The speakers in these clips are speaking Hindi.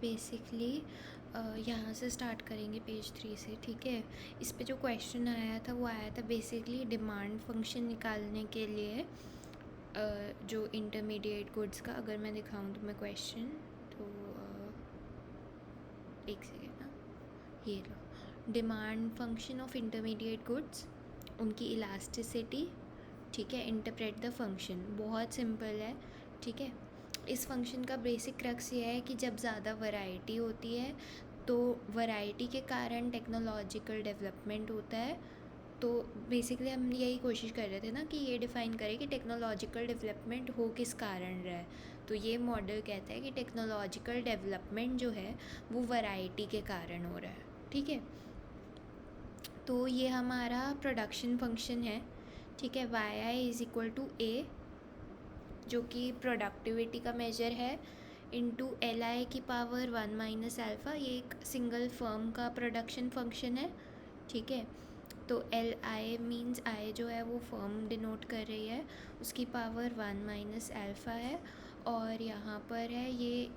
बेसिकली यहाँ से स्टार्ट करेंगे पेज 3 से, ठीक है। इस पे जो क्वेश्चन आया था वो आया था बेसिकली डिमांड फंक्शन निकालने के लिए जो इंटरमीडिएट गुड्स का, अगर मैं दिखाऊँ तुम्हें क्वेश्चन तो एक सेकेंड ना, ये लो, demand function of intermediate goods, उनकी इलास्टिसिटी, ठीक है, इंटरप्रेट द फंक्शन। बहुत सिंपल है, ठीक है। इस फंक्शन का बेसिक क्रक्स ये है कि जब ज़्यादा वैरायटी होती है तो वैरायटी के कारण टेक्नोलॉजिकल डेवलपमेंट होता है। तो बेसिकली हम यही कोशिश कर रहे थे ना कि ये डिफ़ाइन करें कि टेक्नोलॉजिकल डेवलपमेंट हो किस कारण रहा है। तो ये मॉडल कहता है कि टेक्नोलॉजिकल डेवलपमेंट जो है वो वैरायटी के कारण हो रहा है, ठीक है। तो ये हमारा प्रोडक्शन फंक्शन है, ठीक है। Y I is equal to A, जो कि प्रोडक्टिविटी का मेजर है, इंटू एल आई की पावर 1 माइनस अल्फ़ा। ये एक सिंगल फर्म का प्रोडक्शन फंक्शन है, ठीक है। तो एल आई मीन्स आई जो है वो फर्म डिनोट कर रही है, उसकी पावर 1 माइनस अल्फ़ा है। और यहाँ पर है ये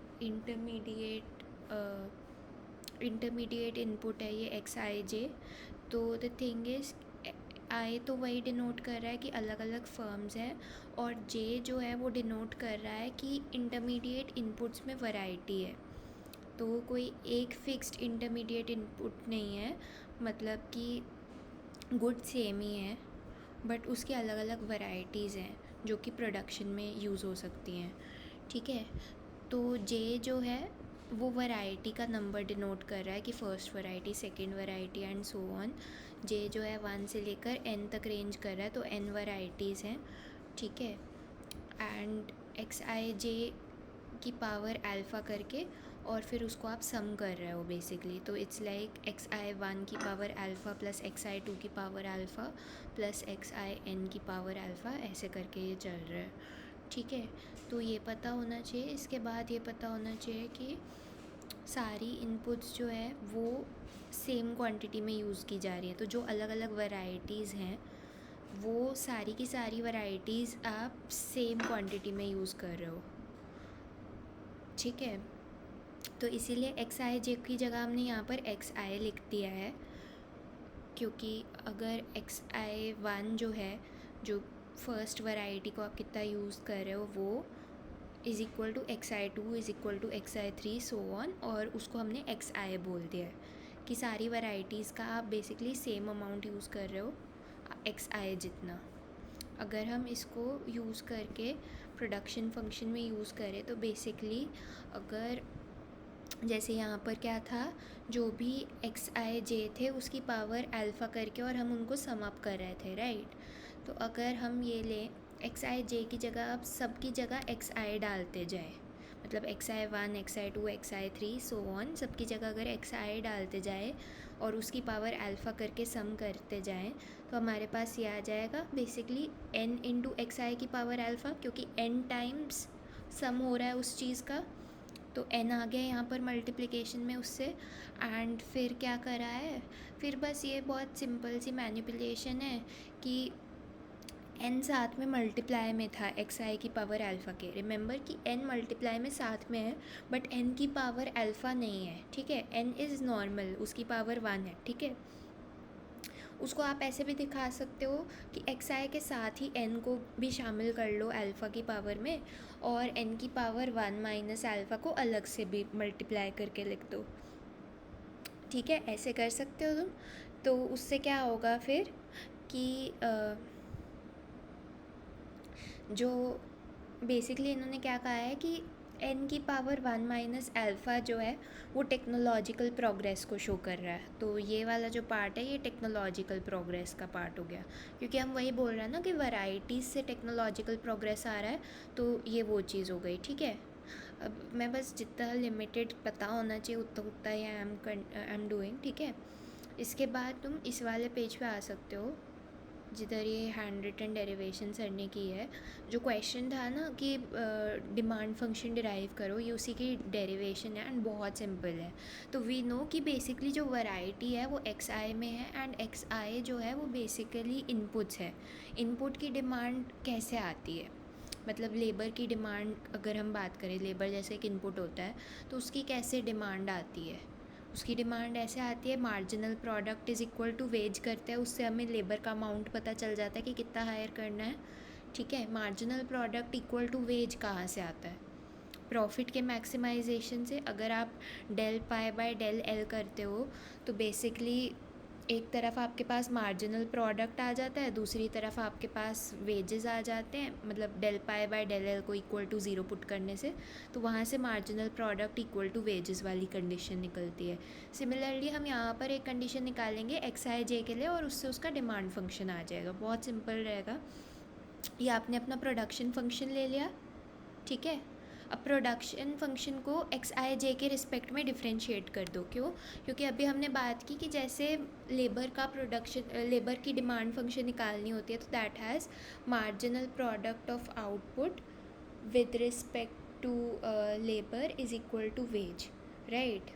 इंटरमीडिएट इनपुट है, ये एक्स आई जे। तो द थिंग इज़ आई तो वही डिनोट कर रहा है कि अलग अलग फर्म्स हैं, और जे जो है वो डिनोट कर रहा है कि इंटरमीडिएट इनपुट्स में वैरायटी है। तो कोई एक फिक्स्ड इंटरमीडिएट इनपुट नहीं है, मतलब कि गुड सेम ही है बट उसकी अलग अलग वैरायटीज़ हैं जो कि प्रोडक्शन में यूज़ हो सकती हैं, ठीक है। तो जे जो है वो वैरायटी का नंबर डिनोट कर रहा है कि first variety, second variety and so on. J जो है 1 से लेकर n तक रेंज कर रहा है, तो n वैरायटीज़ हैं, ठीक है। एंड एक्स आई जे की पावर अल्फ़ा करके और फिर उसको आप सम कर रहे हो बेसिकली। तो इट्स लाइक एक्स आई 1 की power alpha plus x I 2 की पावर अल्फ़ा प्लस एक्स आई n की पावर अल्फ़ा, ऐसे करके ये चल रहा है, ठीक है। तो ये पता होना चाहिए। इसके बाद ये पता होना चाहिए कि सारी इनपुट्स जो है वो सेम क्वांटिटी में यूज़ की जा रही है। तो जो अलग अलग वैरायटीज़ हैं वो सारी की सारी वैरायटीज़ आप सेम क्वांटिटी में यूज़ कर रहे हो, ठीक है। तो इसीलिए एक्स आई जे की जगह हमने यहाँ पर एक्स आई लिख दिया है, क्योंकि अगर एक्स आई 1 जो है, जो फर्स्ट वैरायटी को आप कितना यूज़ कर रहे हो, वो is equal to X I 2 is equal to X I 3 so on, और उसको हमने एक्स आई बोल दिया है कि सारी वैरायटीज़ का आप बेसिकली सेम अमाउंट यूज़ कर रहे हो, एक्स आई जितना। अगर हम इसको यूज़ करके प्रोडक्शन फंक्शन में यूज़ करें तो बेसिकली अगर जैसे यहाँ पर क्या था, जो भी एक्स आई जे थे उसकी पावर अल्फ़ा करके और हम उनको सम अप कर रहे थे, राइट। तो अगर हम ये लें, एक्स आई जे की जगह आप सब की जगह एक्स आई डालते जाएँ, मतलब x I 1, x I 2, x I 3 so on, सबकी जगह अगर एक्स आई डालते जाए और उसकी पावर अल्फ़ा करके सम करते जाएं, तो हमारे पास ये आ जाएगा बेसिकली n इंटू एक्स आई की पावर अल्फ़ा, क्योंकि n टाइम्स सम हो रहा है उस चीज़ का, तो n आ गया यहाँ पर मल्टीप्लिकेशन में उससे। एंड फिर क्या करा है, फिर बस ये बहुत सिंपल सी मैनिपुलेशन है कि n साथ में मल्टीप्लाई में था एक्स आई की पावर अल्फ़ा के। रिमेंबर कि n मल्टीप्लाई में साथ में है बट n की पावर अल्फ़ा नहीं है, ठीक है। n इज़ नॉर्मल, उसकी पावर 1 है, ठीक है। उसको आप ऐसे भी दिखा सकते हो कि एक्स आई के साथ ही n को भी शामिल कर लो अल्फ़ा की पावर में, और n की पावर 1 माइनस अल्फ़ा को अलग से भी मल्टीप्लाई करके लिख दो, ठीक है। ऐसे कर सकते हो तुम। तो उससे क्या होगा फिर कि जो बेसिकली इन्होंने क्या कहा है कि n की पावर 1 माइनस अल्फ़ा जो है वो टेक्नोलॉजिकल प्रोग्रेस को शो कर रहा है। तो ये वाला जो पार्ट है ये टेक्नोलॉजिकल प्रोग्रेस का पार्ट हो गया, क्योंकि हम वही बोल रहे हैं ना कि वैरायटीज़ से टेक्नोलॉजिकल प्रोग्रेस आ रहा है, तो ये वो चीज़ हो गई, ठीक है। अब मैं बस जितना लिमिटेड पता होना चाहिए उतना उतना ही आई एम डूइंग, ठीक है। इसके बाद तुम इस वाले पेज पे आ सकते हो जिधर ये हैंड रिटन डेरिवेशन सर ने की है। जो क्वेश्चन था ना कि डिमांड फंक्शन डिराइव करो, ये उसी की डेरिवेशन है एंड बहुत सिंपल है। तो वी नो कि बेसिकली जो वैरायटी है वो एक्स आई में है, एंड एक्स आई जो है वो बेसिकली इनपुट्स है। इनपुट की डिमांड कैसे आती है, मतलब लेबर की डिमांड अगर हम बात करें, लेबर जैसे एक इनपुट होता है तो उसकी कैसे डिमांड आती है, उसकी डिमांड ऐसे आती है marginal product is equal to wage करते हैं, उससे हमें लेबर का अमाउंट पता चल जाता है कि कितना हायर करना है। ठीक है, marginal product equal to wage कहाँ से आता है? प्रॉफिट के मैक्सिमाइजेशन से। अगर आप del pi by del L करते हो तो बेसिकली एक तरफ आपके पास मार्जिनल प्रोडक्ट आ जाता है, दूसरी तरफ आपके पास वेजेस आ जाते हैं, मतलब del pi by del L को इक्वल टू ज़ीरो पुट करने से तो वहाँ से marginal product equal to wages वाली कंडीशन निकलती है। सिमिलरली हम यहाँ पर एक कंडीशन निकालेंगे एक्स आई जे के लिए और उससे उसका डिमांड फंक्शन आ जाएगा। बहुत सिंपल रहेगा। ये आपने अपना प्रोडक्शन फंक्शन ले लिया, ठीक है। अब प्रोडक्शन फंक्शन को एक्स आई जे के रिस्पेक्ट में डिफ्रेंशिएट कर दो। क्यों? क्योंकि अभी हमने बात की कि जैसे लेबर का प्रोडक्शन, लेबर की डिमांड फंक्शन निकालनी होती है तो that has marginal product of output with respect to labour is equal to wage, right.